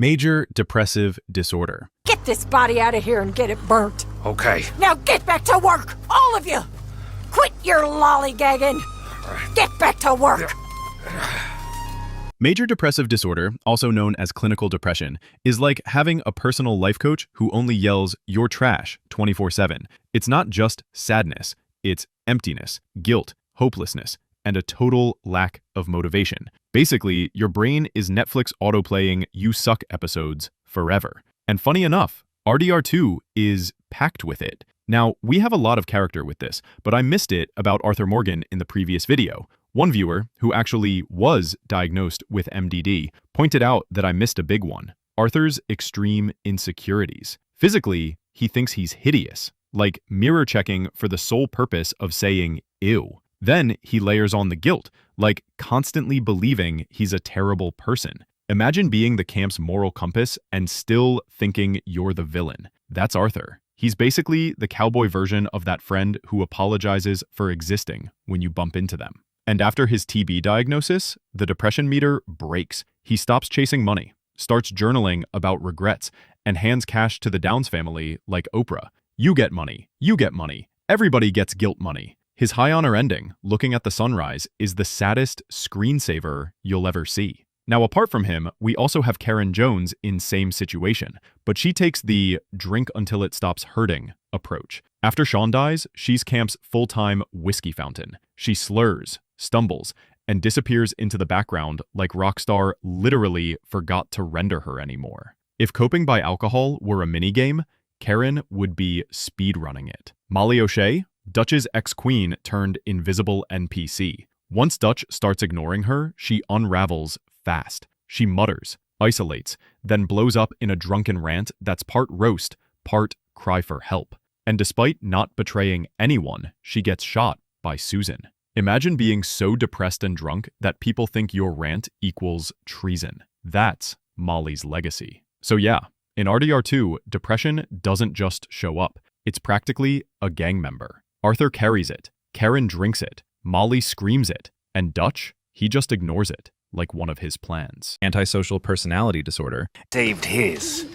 Major depressive disorder. Get this body out of here and get it burnt. Okay. Now get back to work, all of you! Quit your lollygagging! Get back to work! Major depressive disorder, also known as clinical depression, is like having a personal life coach who only yells, "You're trash," 24/7. It's not just sadness, it's emptiness, guilt, hopelessness, and a total lack of motivation. Basically, your brain is Netflix autoplaying "You Suck" episodes forever. And funny enough, RDR2 is packed with it. Now, we have a lot of character with this, but I missed it about Arthur Morgan in the previous video. One viewer, who actually was diagnosed with MDD, pointed out that I missed a big one: Arthur's extreme insecurities. Physically, he thinks he's hideous, like mirror checking for the sole purpose of saying "ew." Then he layers on the guilt, like constantly believing he's a terrible person. Imagine being the camp's moral compass and still thinking you're the villain. That's Arthur. He's basically the cowboy version of that friend who apologizes for existing when you bump into them. And after his TB diagnosis, the depression meter breaks. He stops chasing money, starts journaling about regrets, and hands cash to the Downs family like Oprah. You get money. You get money. Everybody gets guilt money. His high honor ending, looking at the sunrise, is the saddest screensaver you'll ever see. Now, apart from him, we also have KIERAN Jones in same situation, but she takes the drink until it stops hurting approach. After Sean dies, she's camp's full-time whiskey fountain. She slurs, stumbles, and disappears into the background like Rockstar literally forgot to render her anymore. If coping by alcohol were a minigame, KIERAN would be speedrunning it. Molly O'Shea, Dutch's ex-queen turned invisible NPC. Once Dutch starts ignoring her, she unravels fast. She mutters, isolates, then blows up in a drunken rant that's part roast, part cry for help. And despite not betraying anyone, she gets shot by Susan. Imagine being so depressed and drunk that people think your rant equals treason. That's Molly's legacy. So yeah, in RDR2, depression doesn't just show up. It's practically a gang member. Arthur carries it, KIERAN drinks it, Molly screams it, and Dutch, he just ignores it, like one of his plans. Antisocial personality disorder. Saved his.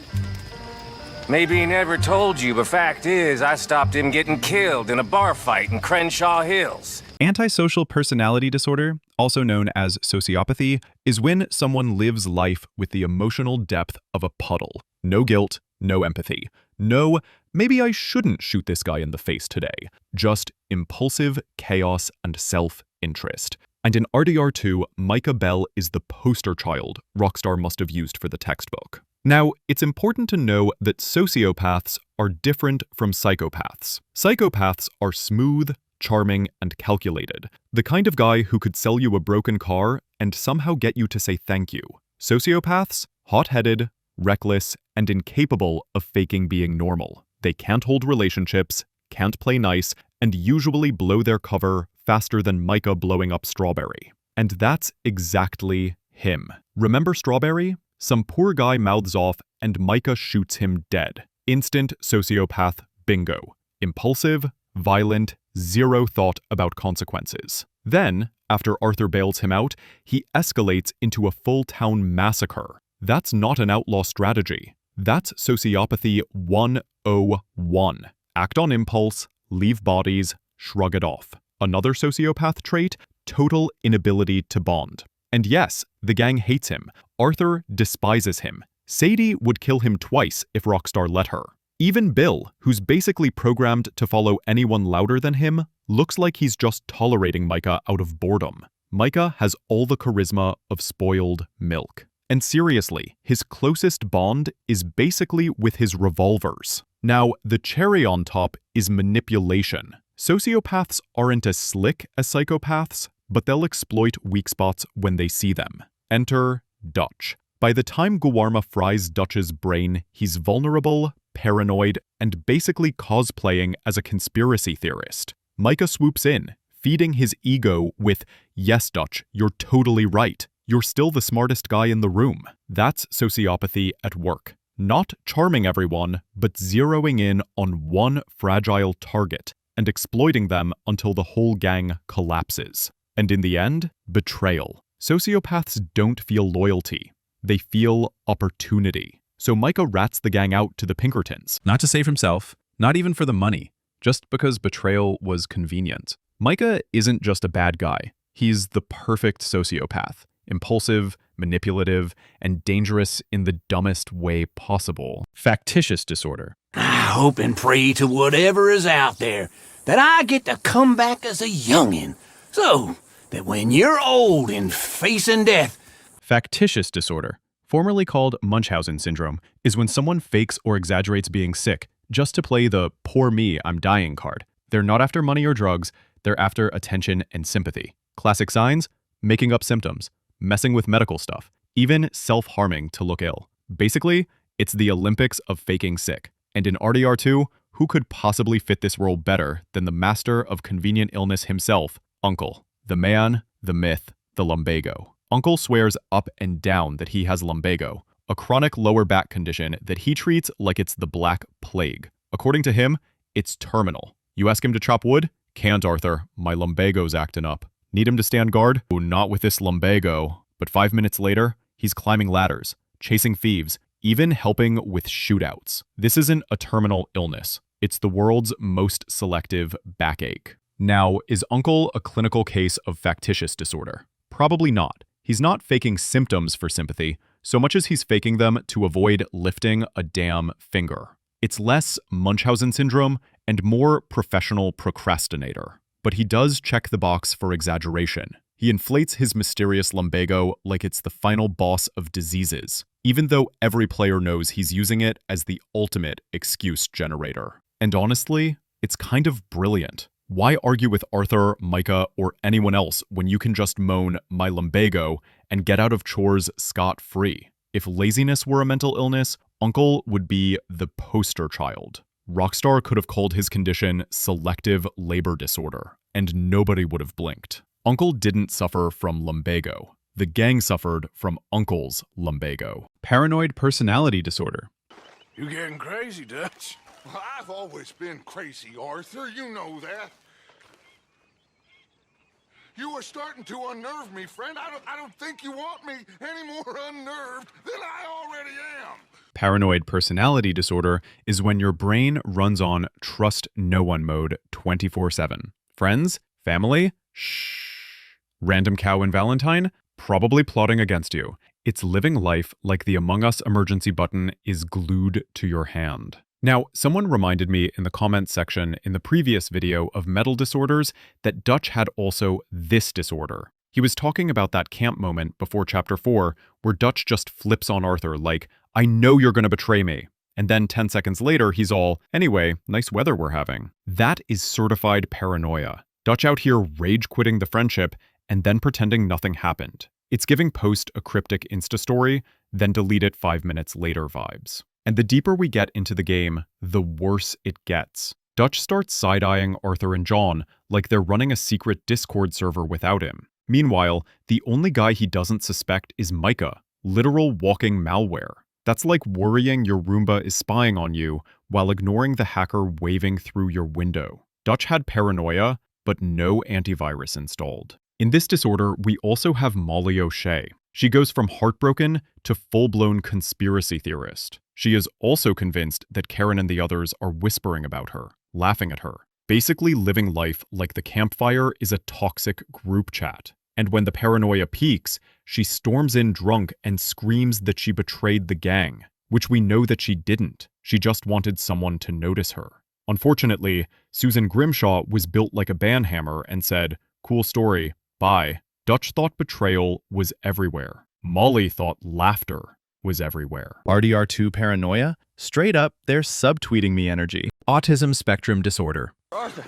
Maybe he never told you, but fact is, I stopped him getting killed in a bar fight in Crenshaw Hills. Antisocial personality disorder, also known as sociopathy, is when someone lives life with the emotional depth of a puddle. No guilt, no empathy. No, maybe I shouldn't shoot this guy in the face today. Just impulsive chaos and self-interest. And in RDR2, Micah Bell is the poster child Rockstar must have used for the textbook. Now, it's important to know that sociopaths are different from psychopaths. Psychopaths are smooth, charming, and calculated. The kind of guy who could sell you a broken car and somehow get you to say thank you. Sociopaths, hot-headed, reckless, and incapable of faking being normal. They can't hold relationships, can't play nice, and usually blow their cover faster than Micah blowing up Strawberry. And that's exactly him. Remember Strawberry? Some poor guy mouths off and Micah shoots him dead. Instant sociopath bingo. Impulsive, violent, zero thought about consequences. Then, after Arthur bails him out, he escalates into a full town massacre. That's not an outlaw strategy. That's sociopathy 101. Act on impulse, leave bodies, shrug it off. Another sociopath trait, total inability to bond. And yes, the gang hates him. Arthur despises him. Sadie would kill him twice if Rockstar let her. Even Bill, who's basically programmed to follow anyone louder than him, looks like he's just tolerating Micah out of boredom. Micah has all the charisma of spoiled milk. And seriously, his closest bond is basically with his revolvers. Now, the cherry on top is manipulation. Sociopaths aren't as slick as psychopaths, but they'll exploit weak spots when they see them. Enter Dutch. By the time Guarma fries Dutch's brain, he's vulnerable, paranoid, and basically cosplaying as a conspiracy theorist. Micah swoops in, feeding his ego with, "Yes, Dutch, you're totally right. You're still the smartest guy in the room." That's sociopathy at work. Not charming everyone, but zeroing in on one fragile target and exploiting them until the whole gang collapses. And in the end, betrayal. Sociopaths don't feel loyalty. They feel opportunity. So Micah rats the gang out to the Pinkertons, not to save himself, not even for the money, just because betrayal was convenient. Micah isn't just a bad guy. He's the perfect sociopath, impulsive, manipulative, and dangerous in the dumbest way possible. Factitious disorder. I hope and pray to whatever is out there that I get to come back as a youngin', so that when you're old and facing death... Factitious disorder, formerly called Munchausen syndrome, is when someone fakes or exaggerates being sick just to play the "poor me, I'm dying" card. They're not after money or drugs, they're after attention and sympathy. Classic signs: making up symptoms, messing with medical stuff, even self-harming to look ill. Basically, it's the Olympics of faking sick. And in RDR2, who could possibly fit this role better than the master of convenient illness himself, Uncle? The man, the myth, the lumbago. Uncle swears up and down that he has lumbago, a chronic lower back condition that he treats like it's the Black Plague. According to him, it's terminal. You ask him to chop wood? Can't, Arthur. My lumbago's acting up. Need him to stand guard? Oh, not with this lumbago. But 5 minutes later, he's climbing ladders, chasing thieves, even helping with shootouts. This isn't a terminal illness. It's the world's most selective backache. Now, is Uncle a clinical case of factitious disorder? Probably not. He's not faking symptoms for sympathy, so much as he's faking them to avoid lifting a damn finger. It's less Munchausen syndrome and more professional procrastinator. But he does check the box for exaggeration. He inflates his mysterious lumbago like it's the final boss of diseases, even though every player knows he's using it as the ultimate excuse generator. And honestly, it's kind of brilliant. Why argue with Arthur, Micah, or anyone else when you can just moan, "my lumbago," and get out of chores scot-free? If laziness were a mental illness, Uncle would be the poster child. Rockstar could have called his condition selective labor disorder, and nobody would have blinked. Uncle didn't suffer from lumbago. The gang suffered from Uncle's lumbago. Paranoid personality disorder. You getting crazy, Dutch? Well, I've always been crazy, Arthur. You know that. You are starting to unnerve me, friend. I don't think you want me any more unnerved than I already am. Paranoid personality disorder is when your brain runs on trust no one mode 24/7. Friends? Family? Shh. Random cow and Valentine? Probably plotting against you. It's living life like the Among Us emergency button is glued to your hand. Now, someone reminded me in the comments section in the previous video of mental disorders that Dutch had also this disorder. He was talking about that camp moment before Chapter 4 where Dutch just flips on Arthur like, "I know you're gonna betray me." And then 10 seconds later, he's all, "Anyway, nice weather we're having." That is certified paranoia. Dutch out here rage-quitting the friendship and then pretending nothing happened. It's giving Post a cryptic Insta story, then delete it 5 minutes later vibes. And the deeper we get into the game, the worse it gets. Dutch starts side-eyeing Arthur and John like they're running a secret Discord server without him. Meanwhile, the only guy he doesn't suspect is Micah, literal walking malware. That's like worrying your Roomba is spying on you while ignoring the hacker waving through your window. Dutch had paranoia, but no antivirus installed. In this disorder, we also have Molly O'Shea. She goes from heartbroken to full-blown conspiracy theorist. She is also convinced that KIERAN and the others are whispering about her, laughing at her, basically living life like the campfire is a toxic group chat. And when the paranoia peaks, she storms in drunk and screams that she betrayed the gang, which we know that she didn't. She just wanted someone to notice her. Unfortunately, Susan Grimshaw was built like a banhammer and said, "Cool story, bye." Dutch thought betrayal was everywhere. Molly thought laughter was everywhere. RDR2 paranoia? Straight up, they're subtweeting me energy. Autism spectrum disorder. Arthur,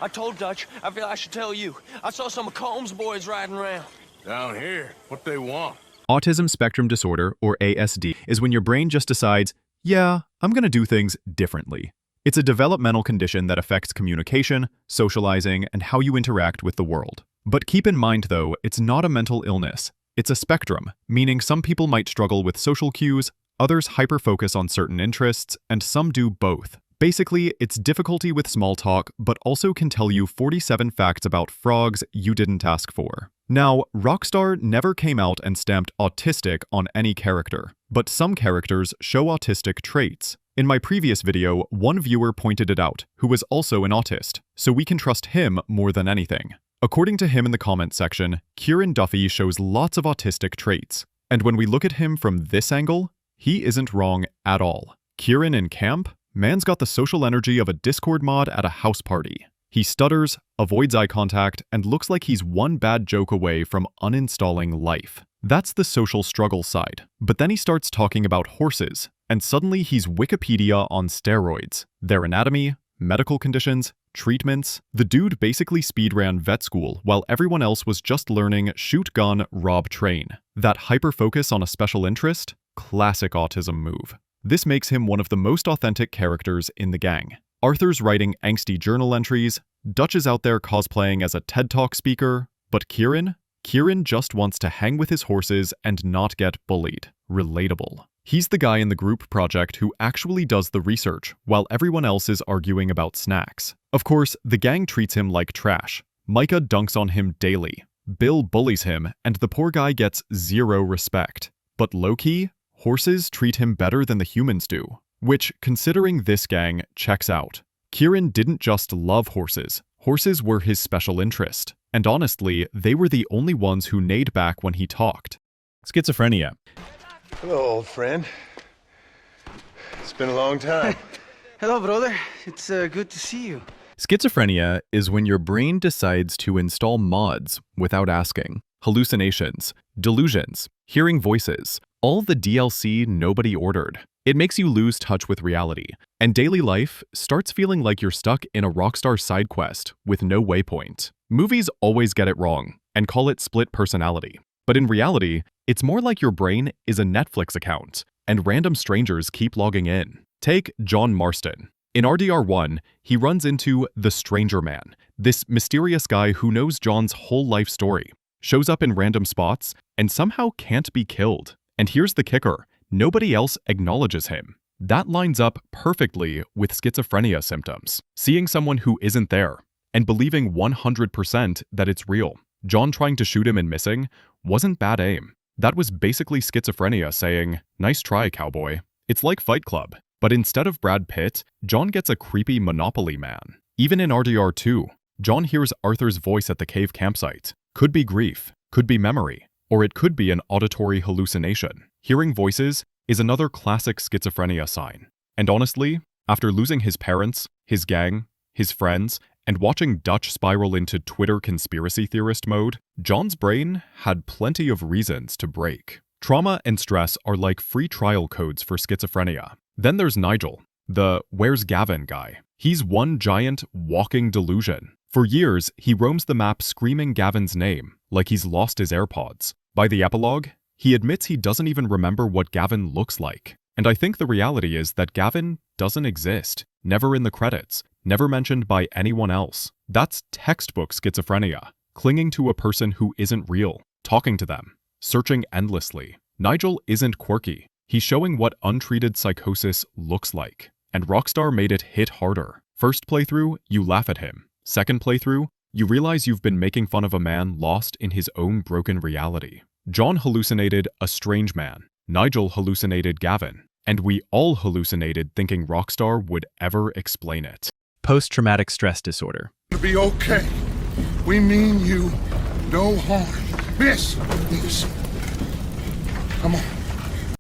I told Dutch, I feel I should tell you. I saw some of Combs' boys riding around. Down here, what they want? Autism spectrum disorder, or ASD, is when your brain just decides, yeah, I'm gonna do things differently. It's a developmental condition that affects communication, socializing, and how you interact with the world. But keep in mind, though, it's not a mental illness. It's a spectrum, meaning some people might struggle with social cues, others hyper-focus on certain interests, and some do both. Basically, it's difficulty with small talk, but also can tell you 47 facts about frogs you didn't ask for. Now, Rockstar never came out and stamped autistic on any character, but some characters show autistic traits. In my previous video, one viewer pointed it out, who was also an autist, so we can trust him more than anything. According to him in the comment section, KIERAN Duffy shows lots of autistic traits, and when we look at him from this angle, he isn't wrong at all. KIERAN in camp? Man's got the social energy of a Discord mod at a house party. He stutters, avoids eye contact, and looks like he's one bad joke away from uninstalling life. That's the social struggle side. But then he starts talking about horses, and suddenly he's Wikipedia on steroids. Their anatomy, medical conditions, treatments. The dude basically speedran vet school while everyone else was just learning shoot gun, rob train. That hyper-focus on a special interest? Classic autism move. This makes him one of the most authentic characters in the gang. Arthur's writing angsty journal entries, Dutch is out there cosplaying as a TED Talk speaker, but KIERAN just wants to hang with his horses and not get bullied. Relatable. He's the guy in the group project who actually does the research, while everyone else is arguing about snacks. Of course, the gang treats him like trash. Micah dunks on him daily. Bill bullies him, and the poor guy gets zero respect. But low-key, horses treat him better than the humans do. Which, considering this gang, checks out. KIERAN didn't just love horses. Horses were his special interest. And honestly, they were the only ones who neighed back when he talked. Schizophrenia. Hello, old friend. It's been a long time. Hello, brother. It's good to see you. Schizophrenia is when your brain decides to install mods without asking. Hallucinations, delusions, hearing voices, all the DLC nobody ordered. It makes you lose touch with reality, and daily life starts feeling like you're stuck in a Rockstar side quest with no waypoint. Movies always get it wrong and call it split personality. But in reality, it's more like your brain is a Netflix account, and random strangers keep logging in. Take John Marston. In RDR1, he runs into the Stranger Man, this mysterious guy who knows John's whole life story, shows up in random spots, and somehow can't be killed. And here's the kicker. Nobody else acknowledges him. That lines up perfectly with schizophrenia symptoms. Seeing someone who isn't there, and believing 100% that it's real. John trying to shoot him and missing wasn't bad aim. That was basically schizophrenia saying, "Nice try, cowboy." It's like Fight Club, but instead of Brad Pitt, John gets a creepy Monopoly man. Even in RDR2, John hears Arthur's voice at the cave campsite. Could be grief, could be memory, or it could be an auditory hallucination. Hearing voices is another classic schizophrenia sign. And honestly, after losing his parents, his gang, his friends, and watching Dutch spiral into Twitter conspiracy theorist mode, John's brain had plenty of reasons to break. Trauma and stress are like free trial codes for schizophrenia. Then there's Nigel, the "Where's Gavin" guy. He's one giant, walking delusion. For years, he roams the map screaming Gavin's name, like he's lost his AirPods. By the epilogue, he admits he doesn't even remember what Gavin looks like. And I think the reality is that Gavin doesn't exist. Never in the credits. Never mentioned by anyone else. That's textbook schizophrenia. Clinging to a person who isn't real. Talking to them. Searching endlessly. Nigel isn't quirky. He's showing what untreated psychosis looks like. And Rockstar made it hit harder. First playthrough, you laugh at him. Second playthrough, you realize you've been making fun of a man lost in his own broken reality. John hallucinated a strange man. Nigel hallucinated Gavin. And we all hallucinated thinking Rockstar would ever explain it. Post-traumatic stress disorder. It'll be okay. We mean you no harm. Miss. Come on.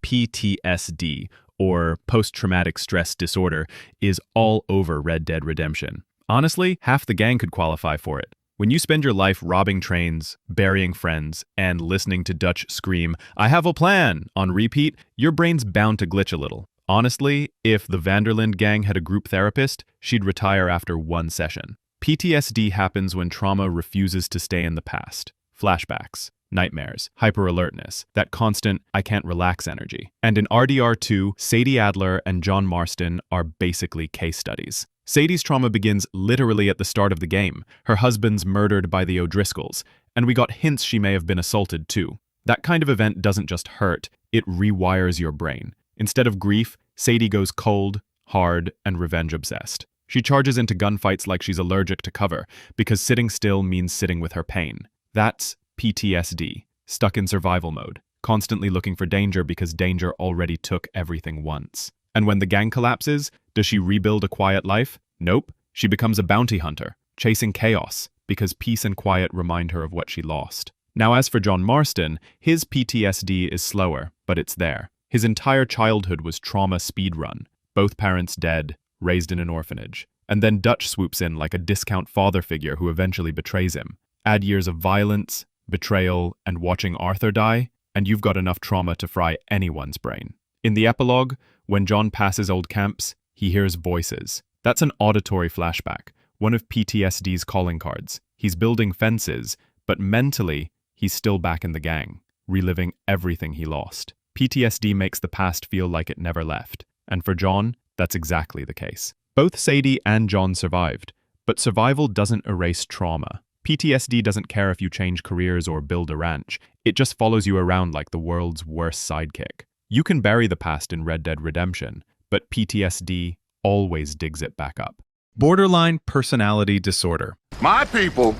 PTSD, or post-traumatic stress disorder, is all over Red Dead Redemption. Honestly, half the gang could qualify for it. When you spend your life robbing trains, burying friends, and listening to Dutch scream, "I have a plan," on repeat, your brain's bound to glitch a little. Honestly, if the Vanderland gang had a group therapist, she'd retire after one session. PTSD happens when trauma refuses to stay in the past. Flashbacks, nightmares, hyper-alertness, that constant "I can't relax" energy. And in RDR2, Sadie Adler and John Marston are basically case studies. Sadie's trauma begins literally at the start of the game. Her husband's murdered by the O'Driscolls, and we got hints she may have been assaulted too. That kind of event doesn't just hurt, it rewires your brain. Instead of grief, Sadie goes cold, hard, and revenge-obsessed. She charges into gunfights like she's allergic to cover, because sitting still means sitting with her pain. That's PTSD, stuck in survival mode, constantly looking for danger because danger already took everything once. And when the gang collapses, does she rebuild a quiet life? Nope. She becomes a bounty hunter, chasing chaos, because peace and quiet remind her of what she lost. Now, as for John Marston, his PTSD is slower, but it's there. His entire childhood was trauma speedrun. Both parents dead, raised in an orphanage. And then Dutch swoops in like a discount father figure who eventually betrays him. Add years of violence, betrayal, and watching Arthur die, and you've got enough trauma to fry anyone's brain. In the epilogue, when John passes old camps, he hears voices. That's an auditory flashback, one of PTSD's calling cards. He's building fences, but mentally, he's still back in the gang, reliving everything he lost. PTSD makes the past feel like it never left. And for John, that's exactly the case. Both Sadie and John survived, but survival doesn't erase trauma. PTSD doesn't care if you change careers or build a ranch. It just follows you around like the world's worst sidekick. You can bury the past in Red Dead Redemption, but PTSD always digs it back up. Borderline personality disorder. My people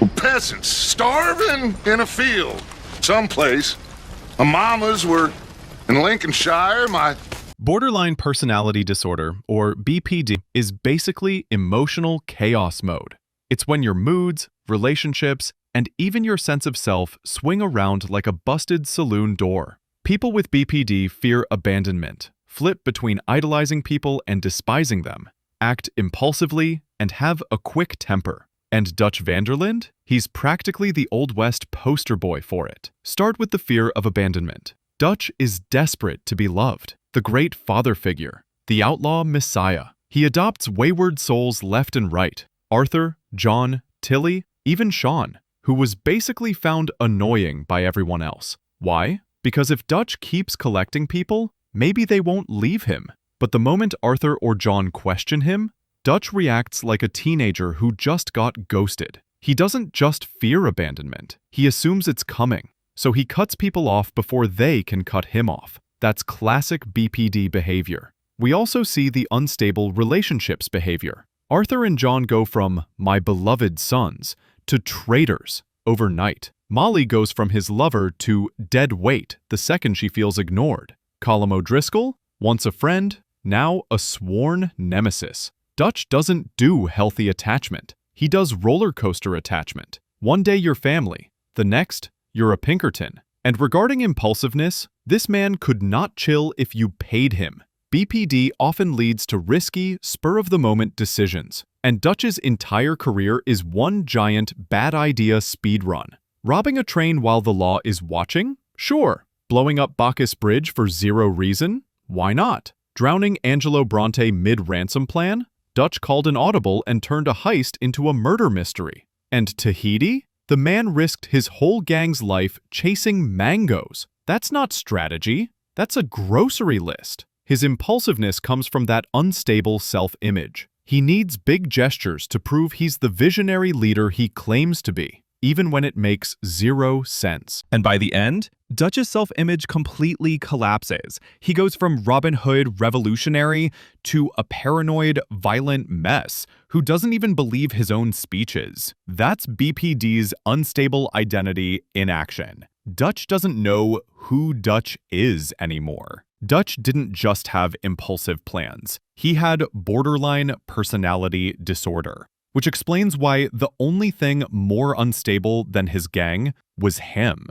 were peasants, starving in a field someplace. My mamas were in Lincolnshire, Borderline personality disorder, or BPD, is basically emotional chaos mode. It's when your moods, relationships, and even your sense of self swing around like a busted saloon door. People with BPD fear abandonment, flip between idolizing people and despising them, act impulsively, and have a quick temper. And Dutch Vanderland? He's practically the Old West poster boy for it. Start with the fear of abandonment. Dutch is desperate to be loved, the great father figure, the outlaw messiah. He adopts wayward souls left and right. Arthur, John, Tilly, even Sean, who was basically found annoying by everyone else. Why? Because if Dutch keeps collecting people, maybe they won't leave him. But the moment Arthur or John question him, Dutch reacts like a teenager who just got ghosted. He doesn't just fear abandonment, he assumes it's coming. So he cuts people off before they can cut him off. That's classic BPD behavior. We also see the unstable relationships behavior. Arthur and John go from my beloved sons to traitors overnight. Molly goes from his lover to dead weight the second she feels ignored. Colum O'Driscoll, once a friend, now a sworn nemesis. Dutch doesn't do healthy attachment. He does roller coaster attachment. One day you're family, the next, you're a Pinkerton. And regarding impulsiveness, this man could not chill if you paid him. BPD often leads to risky, spur-of-the-moment decisions. And Dutch's entire career is one giant bad idea speedrun. Robbing a train while the law is watching? Sure. Blowing up Bacchus Bridge for zero reason? Why not? Drowning Angelo Bronte mid-ransom plan? Dutch called an audible and turned a heist into a murder mystery. And Tahiti? The man risked his whole gang's life chasing mangoes. That's not strategy. That's a grocery list. His impulsiveness comes from that unstable self-image. He needs big gestures to prove he's the visionary leader he claims to be, even when it makes zero sense. And by the end, Dutch's self-image completely collapses. He goes from Robin Hood revolutionary to a paranoid, violent mess who doesn't even believe his own speeches. That's BPD's unstable identity in action. Dutch doesn't know who Dutch is anymore. Dutch didn't just have impulsive plans. He had borderline personality disorder, which explains why the only thing more unstable than his gang was him.